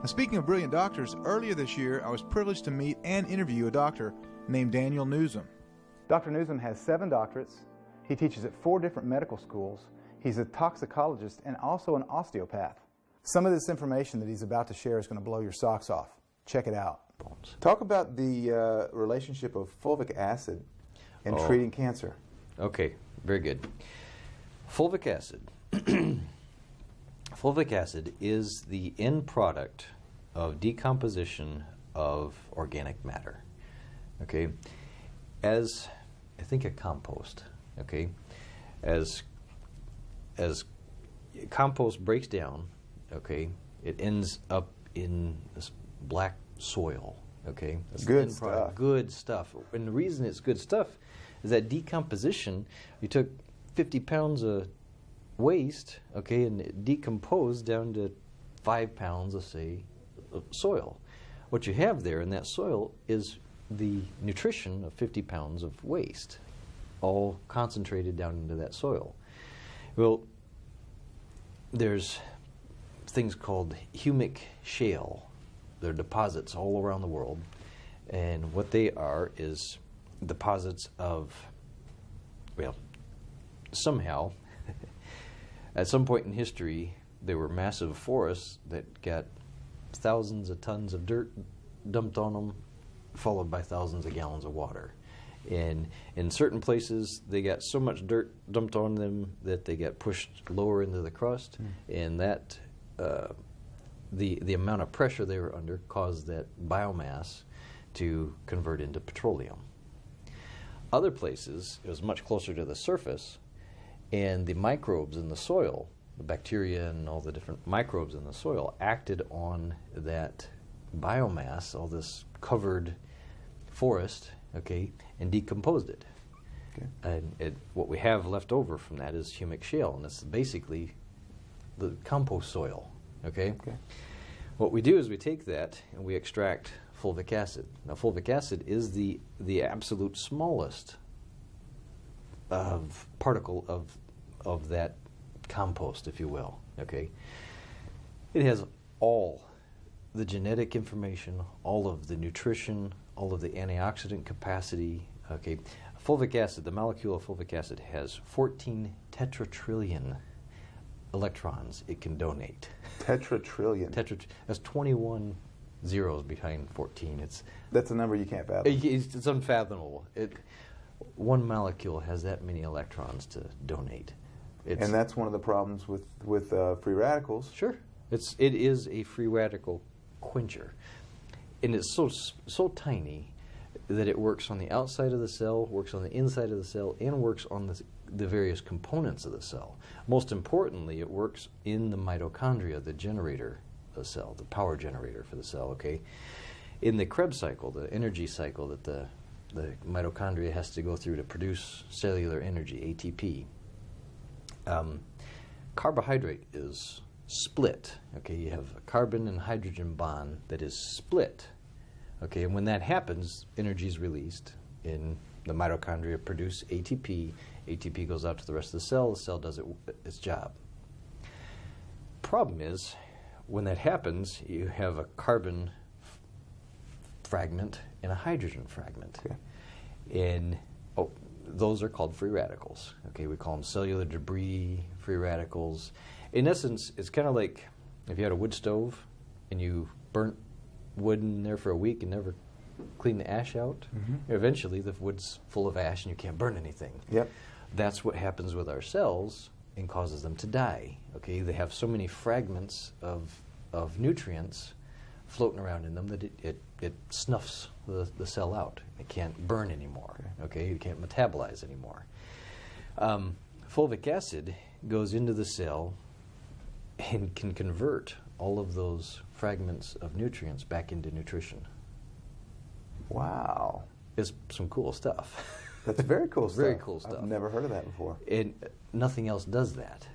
Now, speaking of brilliant doctors, earlier this year I was privileged to meet and interview a doctor named Daniel Newsom. Dr. Newsom has 7 doctorates. He teaches at 4 different medical schools. He's a toxicologist and also an osteopath. Some of this information that he's about to share is going to blow your socks off. Check it out. Talk about the relationship of fulvic acid in treating cancer. Okay, very good. Fulvic acid. Fulvic acid is the end product of decomposition of organic matter. Okay, as I think a compost. Okay, as compost breaks down, okay, it ends up in this black soil. Okay, that's good stuff. Good stuff. And the reason it's good stuff is that decomposition. You took 50 pounds of waste, okay, and it decomposed down to 5 pounds of, say, of soil. What you have there in that soil is the nutrition of 50 pounds of waste, all concentrated down into that soil. Well, there's things called humic shale. They're deposits all around the world, and what they are is deposits of, well, somehow at some point in history there were massive forests that got thousands of tons of dirt dumped on them, followed by thousands of gallons of water. And in certain places they got so much dirt dumped on them that they got pushed lower into the crust, and that the amount of pressure they were under caused that biomass to convert into petroleum. Other places it was much closer to the surface, and the microbes in the soil, the bacteria and all the different microbes in the soil, acted on that biomass, all this covered forest, okay, and decomposed it. Okay. And what we have left over from that is humic shale, and it's basically the compost soil. Okay? Okay. What we do is we take that and we extract fulvic acid. Now, fulvic acid is the absolute smallest particle of that compost, if you will. Okay? It has all the genetic information, all of the nutrition, all of the antioxidant capacity. Okay, fulvic acid, the molecule of fulvic acid has 14 tetratrillion electrons it can donate. Tetratrillion. That's 21 zeros behind 14. That's a number you can't fathom. It's unfathomable. One molecule has that many electrons to donate. And that's one of the problems with free radicals. Sure, it is a free radical quencher, and it's so tiny that it works on the outside of the cell, works on the inside of the cell, and works on the various components of the cell. Most importantly, it works in the mitochondria, the generator of the cell, the power generator for the cell. Okay, in the Krebs cycle, the energy cycle that the mitochondria has to go through to produce cellular energy, ATP. Carbohydrate is split. Okay, you have a carbon and hydrogen bond that is split. Okay, and when that happens, energy is released, and the mitochondria produce ATP. ATP goes out to the rest of the cell does its job. Problem is, when that happens, you have a carbon fragment and a hydrogen fragment. Okay. And those are called free radicals. Okay, we call them cellular debris, free radicals. In essence, it's kind of like if you had a wood stove and you burnt wood in there for a week and never cleaned the ash out. Mm-hmm. Eventually, the wood's full of ash and you can't burn anything. Yep. That's what happens with our cells and causes them to die. Okay, they have so many fragments of nutrients floating around in them that it snuffs the cell out. It can't burn anymore. Okay, you can't metabolize anymore. Fulvic acid goes into the cell and can convert all of those fragments of nutrients back into nutrition. Wow. It's some cool stuff. That's very cool stuff. Very cool stuff. I've never heard of that before. And nothing else does that,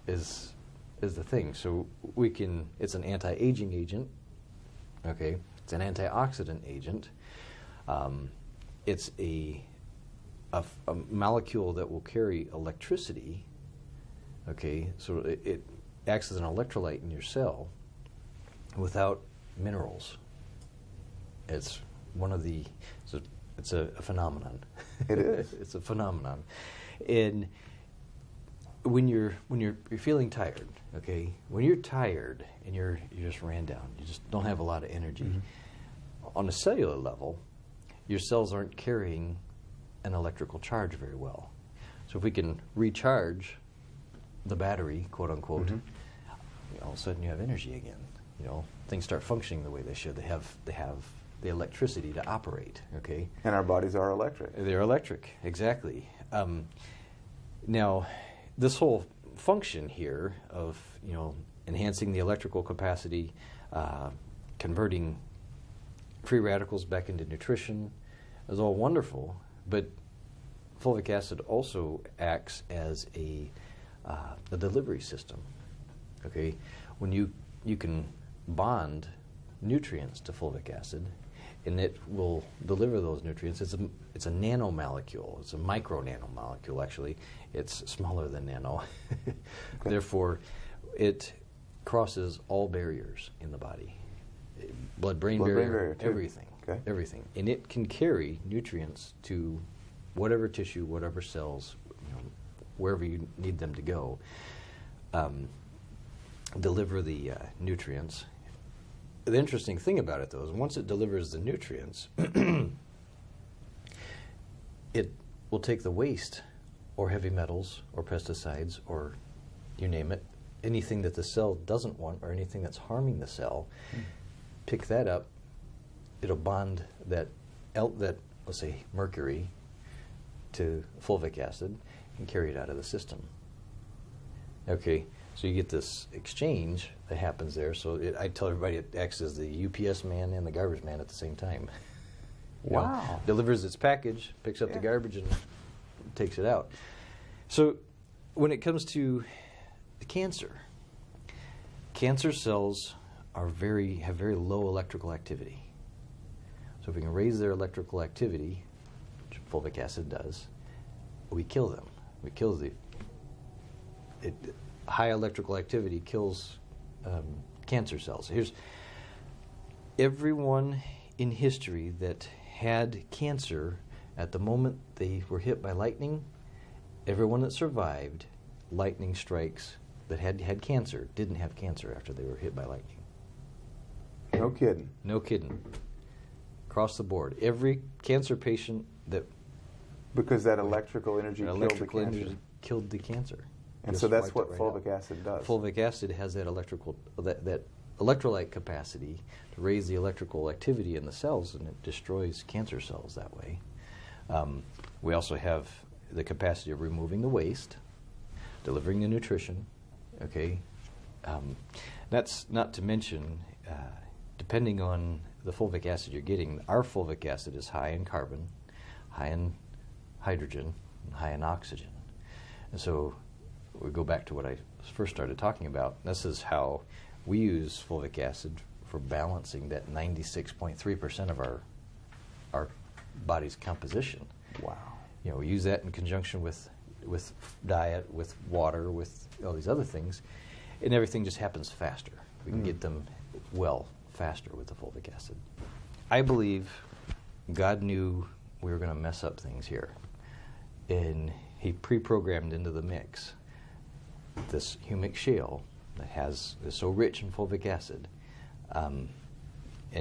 is the thing. So it's an anti-aging agent, okay? It's an antioxidant agent. It's a molecule that will carry electricity, okay? So it acts as an electrolyte in your cell. without minerals. It's one of the, it's a phenomenon. It is. It's a phenomenon. And when you're feeling tired, okay, when you're tired and you're just ran down, you just don't have a lot of energy. Mm-hmm. On a cellular level, your cells aren't carrying an electrical charge very well. So if we can recharge the battery, quote unquote, mm-hmm. All of a sudden you have energy again. Things start functioning the way they should. They have the electricity to operate. Okay. And our bodies are electric. They're electric, exactly. Now, this whole function here of enhancing the electrical capacity, converting free radicals back into nutrition, is all wonderful. But fulvic acid also acts as a delivery system. Okay, when you can bond nutrients to fulvic acid, and it will deliver those nutrients. It's a nanomolecule. It's a micro nanomolecule, actually. It's smaller than nano. Okay. Therefore, it crosses all barriers in the body. Blood-brain barrier, everything. Okay. Everything. And it can carry nutrients to whatever tissue, whatever cells, wherever you need them to go. Deliver the nutrients. The interesting thing about it, though, is once it delivers the nutrients, it will take the waste or heavy metals or pesticides or you name it, anything that the cell doesn't want or anything that's harming the cell, pick that up. It'll bond that let's say mercury to fulvic acid and carry it out of the system. Okay. So you get this exchange that happens there. So I tell everybody it acts as the UPS man and the garbage man at the same time. Wow. Delivers its package, picks up the garbage, and takes it out. So when it comes to the cancer cells have very low electrical activity. So if we can raise their electrical activity, which fulvic acid does, we kill them. We kill high electrical activity kills cancer cells. Here's everyone in history that had cancer at the moment they were hit by lightning. Everyone that survived lightning strikes that had cancer didn't have cancer after they were hit by lightning. No kidding. No kidding. Across the board, every cancer patient that because that electrical energy killed the cancer. And so that's what fulvic acid does. Fulvic acid has that electrolyte capacity to raise the electrical activity in the cells, and it destroys cancer cells that way. We also have the capacity of removing the waste, delivering the nutrition. Okay, that's not to mention, depending on the fulvic acid you're getting, our fulvic acid is high in carbon, high in hydrogen, and high in oxygen, and so we go back to what I first started talking about. This is how we use fulvic acid for balancing that 96.3% of our body's composition. Wow. We use that in conjunction with diet, with water, with all these other things, and everything just happens faster. We can get them well faster with the fulvic acid. I believe God knew we were going to mess up things here, and He pre-programmed into the mix this humic shale that is so rich in fulvic acid, and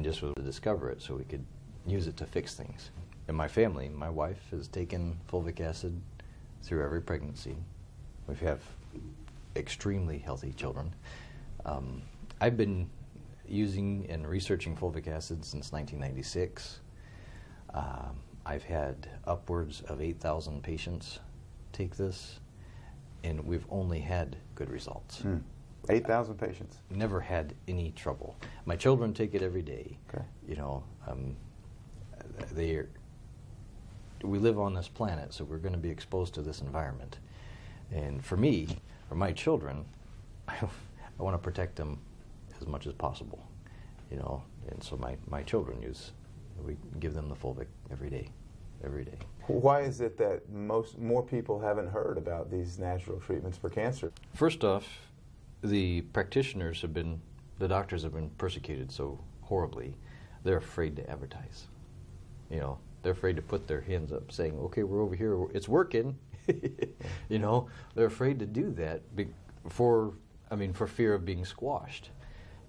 just was to discover it so we could use it to fix things. In my family, my wife has taken fulvic acid through every pregnancy. We have extremely healthy children. I've been using and researching fulvic acid since 1996. I've had upwards of 8,000 patients take this, and we've only had good results. 8,000 patients. Never had any trouble. My children take it every day. Okay. We live on this planet, so we're going to be exposed to this environment. And for me, for my children, I want to protect them as much as possible. And so my children we give them the fulvic every day. Why is it that more people haven't heard about these natural treatments for cancer? First off, the practitioners have been the doctors have been persecuted so horribly, they're afraid to advertise. You know, they're afraid to put their hands up saying, okay, we're over here, it's working. You know, they're afraid to do that for fear of being squashed,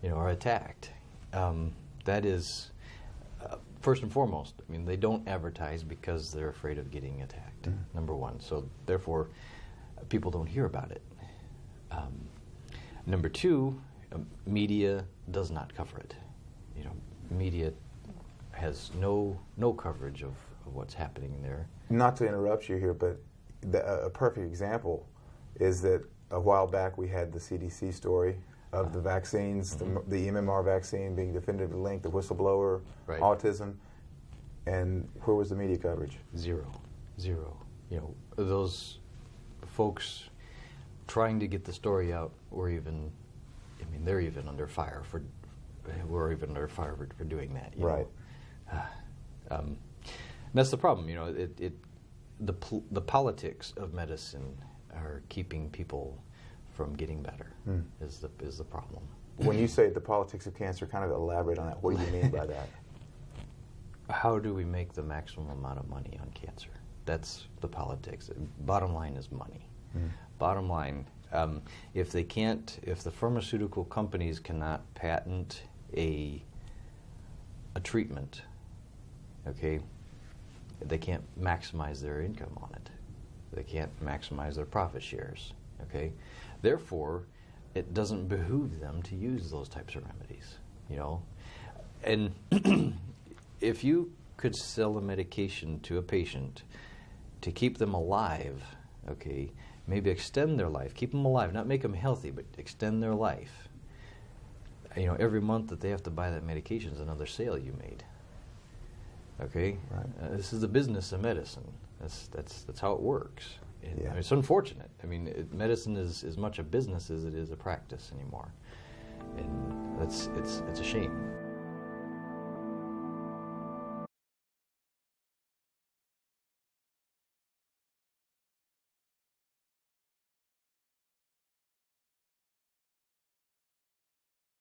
you know, or attacked. That is, first and foremost, I mean, they don't advertise because they're afraid of getting attacked, number one. So therefore, people don't hear about it. Number two, media does not cover it. You know, media has no coverage of what's happening there. Not to interrupt you here, but a perfect example is that a while back we had the CDC story of the vaccines, the MMR vaccine being definitively linked, the whistleblower, right. autism, and where was the media coverage? Zero. You know, those folks trying to get the story out were even, I mean, they're even under fire for doing that. You right. know? That's the problem. You know, the politics of medicine are keeping people from getting better. Is the problem. When you say the politics of cancer, kind of elaborate on that. What do you mean by that? How do we make the maximum amount of money on cancer? That's the politics. Bottom line is money. Bottom line, if the pharmaceutical companies cannot patent a treatment, okay, they can't maximize their income on it. They can't maximize their profit shares, okay? Therefore, it doesn't behoove them to use those types of remedies, you know? And if you could sell a medication to a patient to keep them alive, okay, maybe extend their life, keep them alive, not make them healthy, but extend their life. You know, every month that they have to buy that medication is another sale you made. Okay, right. This is the business of medicine. That's how it works. And, yeah. I mean, it's unfortunate. I mean, medicine is as much a business as it is a practice anymore, and it's a shame.